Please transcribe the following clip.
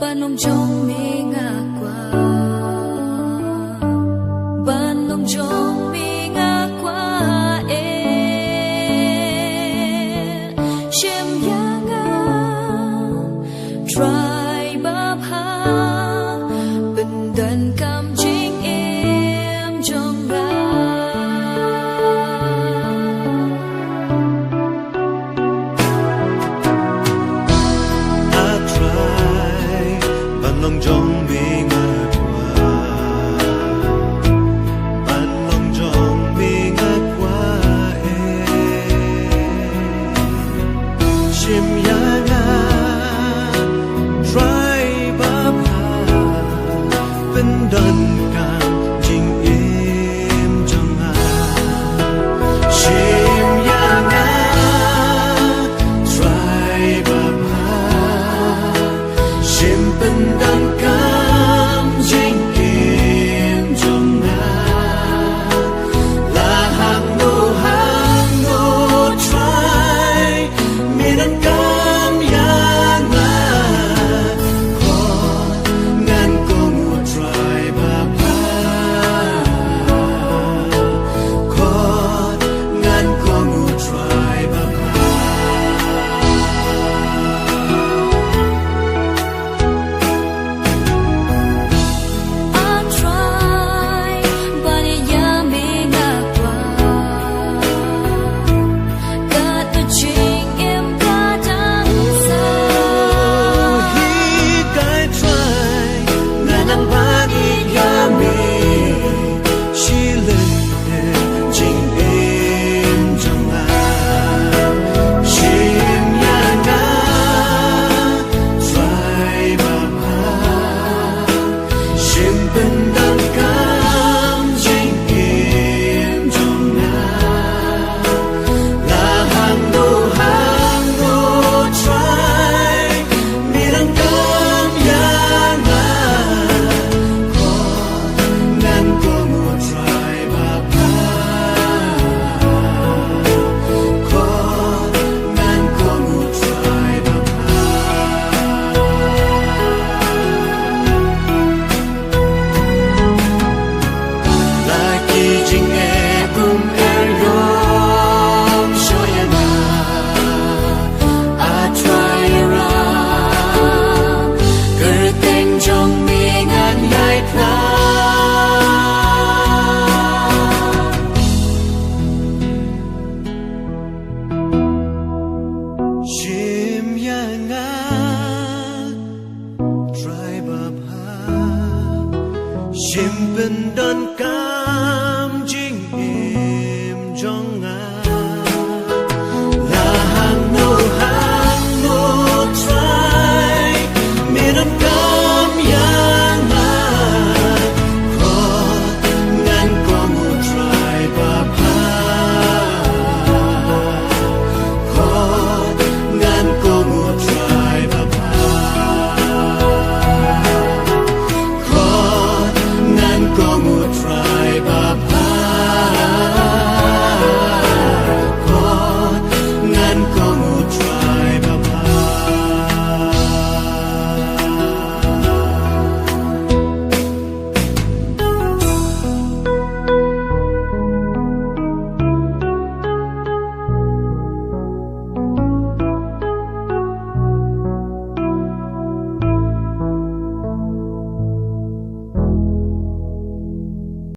ban nong jong mi nga kwah ban nong jong mi nga kwah shem TRAI BABHA bên đàn cam jingim jong ra TRAI ban nong jong mi nga kwah ban nong jong mi nga kwah shym TRAI BABHA bên đàn cam jingim jong ra shym TRAI BABHA shym bên đàn cam jingim jong ra là hàng nô TRAI mi đàn cam yang TRAI BABHA ngan con u TRAI BABHA TRAI ban ya mi nga kwah katta jingim ka tang sa hi kai TRAI ngan ang bagi yami shi lên jingim jong ra shym TRAI BABHA shym bên đàn cam jingim jong ra là hàng nô TRAI mi đàn cam yang ngan con u TRAI BABHA ngan con u TRAI BABHA lagi jinge kum yom shoyana TRAI ra kerteng jong mi ngan yai pla shym TRAI BABHA shym bên đàn cam